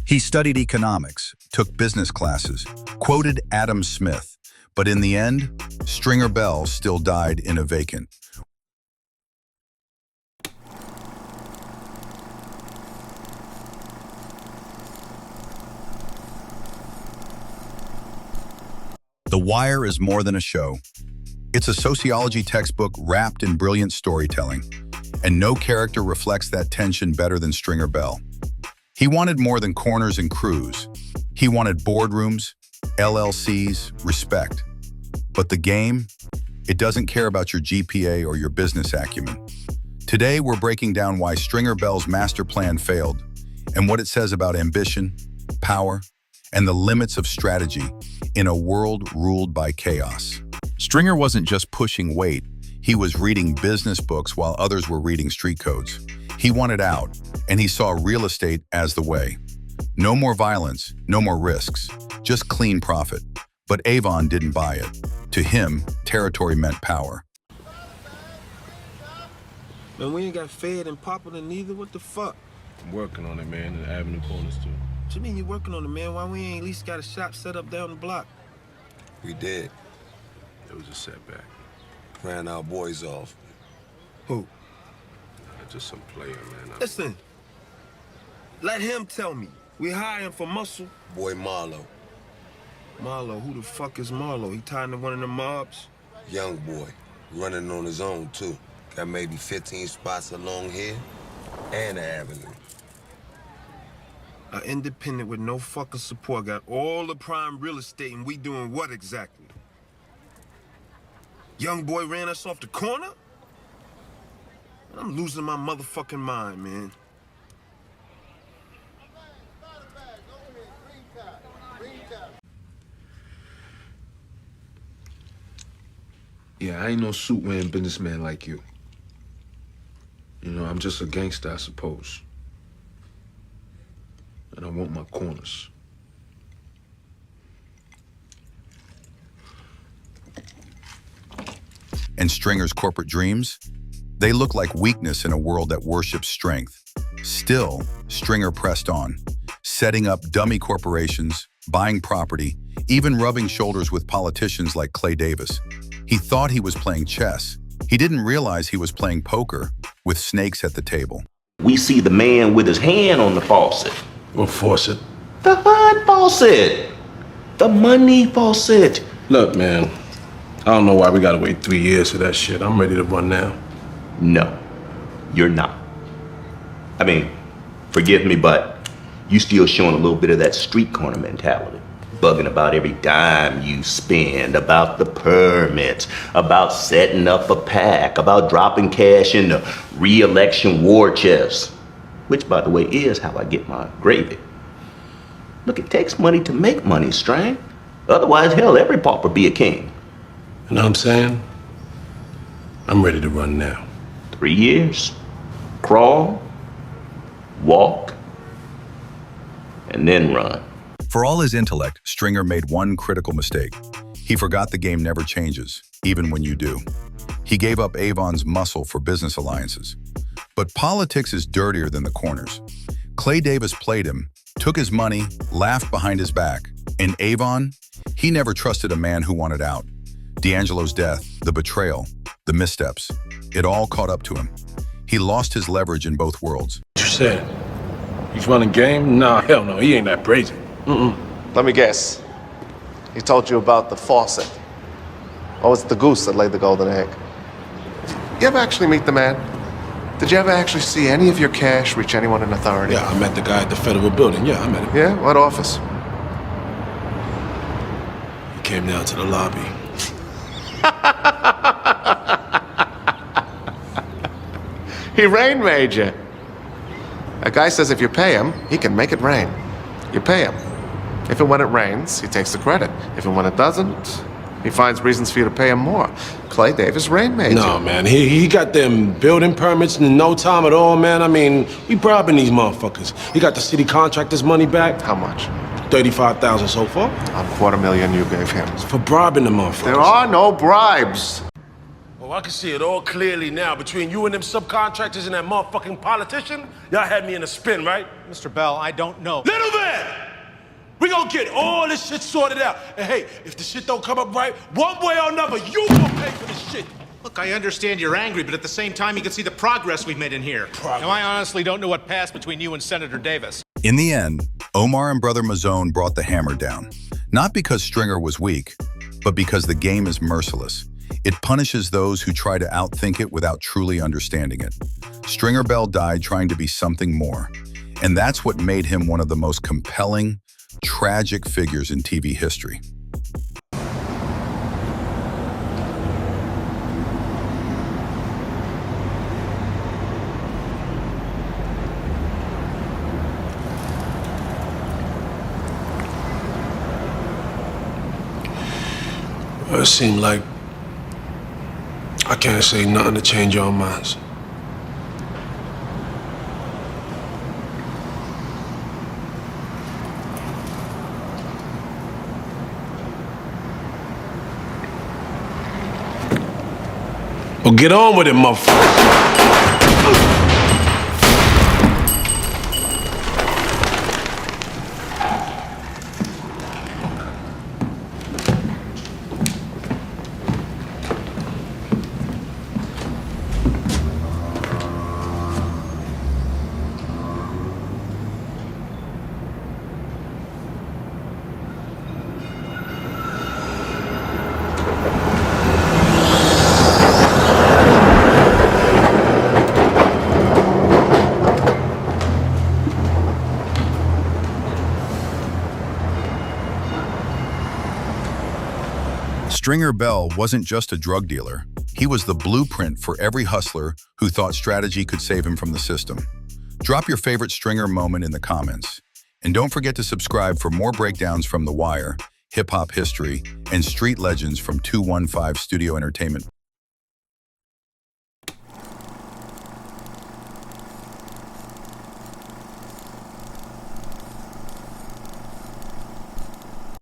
He studied economics, took business classes, quoted Adam Smith, but in the end, Stringer Bell still died in a vacant. The Wire is more than a show. It's a sociology textbook wrapped in brilliant storytelling, and no character reflects that tension better than Stringer Bell. He wanted more than corners and crews. He wanted boardrooms, LLCs, respect. But the game, it doesn't care about your GPA or your business acumen. Today, we're breaking down why Stringer Bell's master plan failed and what it says about ambition, power, and the limits of strategy in a world ruled by chaos. Stringer wasn't just pushing weight, he was reading business books while others were reading street codes. He wanted out, and he saw real estate as the way. No more violence, no more risks, just clean profit. But Avon didn't buy it. To him, territory meant power. Man, we ain't got fed and popular neither. What the fuck? I'm working on it, man, in the Avenue Corners, too. What you mean you working on it, man? Why we ain't at least got a shop set up down the block? We did. It was a setback. Ran our boys off. Who? Just some player, man. Listen, let him tell me. We hiring for muscle. Boy Marlo. Marlo, who the fuck is Marlo? He tied to one of the mobs? Young boy. Running on his own, too. Got maybe 15 spots along here and the avenue. An independent with no fucking support. Got all the prime real estate, and we doing what exactly? Young boy ran us off the corner? I'm losing my motherfucking mind, man. Yeah, I ain't no suit-wearing businessman like you. You know, I'm just a gangster, I suppose. And I want my corners. And Stringer's corporate dreams? They look like weakness in a world that worships strength. Still, Stringer pressed on, setting up dummy corporations, buying property, even rubbing shoulders with politicians like Clay Davis. He thought he was playing chess. He didn't realize he was playing poker with snakes at the table. We see the man with his hand on the faucet. What faucet? The HUD faucet. The money faucet. Look, man, I don't know why we gotta wait 3 years for that shit. I'm ready to run now. No, you're not. I mean, forgive me, but you still showing a little bit of that street corner mentality. Bugging about every dime you spend, about the permits, about setting up a pack, about dropping cash in the re-election war chest. Which, by the way, is how I get my gravy. Look, it takes money to make money, Strang. Otherwise, hell, every pauper be a king. You know what I'm saying? I'm ready to run now. 3 years, crawl, walk, and then run. For all his intellect, Stringer made one critical mistake. He forgot the game never changes, even when you do. He gave up Avon's muscle for business alliances. But politics is dirtier than the corners. Clay Davis played him, took his money, laughed behind his back. And Avon, he never trusted a man who wanted out. D'Angelo's death, the betrayal, the missteps, it all caught up to him. He lost his leverage in both worlds. What you said? He's running game? Nah, hell no, he ain't that crazy. Let me guess. He told you about the faucet. Oh, it's the goose that laid the golden egg. You ever actually meet the man? Did you ever actually see any of your cash reach anyone in authority? Yeah, I met the guy at the federal building. Yeah, I met him. Yeah? What office? He came down to the lobby. He rain made you. A guy says if you pay him, he can make it rain. You pay him. If and when it rains, he takes the credit. If and when it doesn't, he finds reasons for you to pay him more. Clay Davis rain made you. No, man, he got them building permits in no time at all, man. I mean, we bribing these motherfuckers. He got the city contractors' money back. How much? $35,000 so far. $250,000 you gave him. For bribing the motherfuckers. There are no bribes. Oh, Oh, I can see it all clearly now. Between you and them subcontractors and that motherfucking politician, y'all had me in a spin, right? Mr. Bell, I don't know. Little man! We gonna get all this shit sorted out. And hey, if the shit don't come up right, one way or another, you gonna pay for this shit. Look, I understand you're angry, but at the same time, you can see the progress we've made in here. Progress. Now, I honestly don't know what passed between you and Senator Davis. In the end, Omar and Brother Mazzone brought the hammer down. Not because Stringer was weak, but because the game is merciless. It punishes those who try to outthink it without truly understanding it. Stringer Bell died trying to be something more. And that's what made him one of the most compelling, tragic figures in TV history. It seemed like I can't say nothing to change your minds. Well, get on with it, motherfucker. Stringer Bell wasn't just a drug dealer. He was the blueprint for every hustler who thought strategy could save him from the system. Drop your favorite Stringer moment in the comments. And don't forget to subscribe for more breakdowns from The Wire, hip-hop history, and street legends from 215 Studio Entertainment.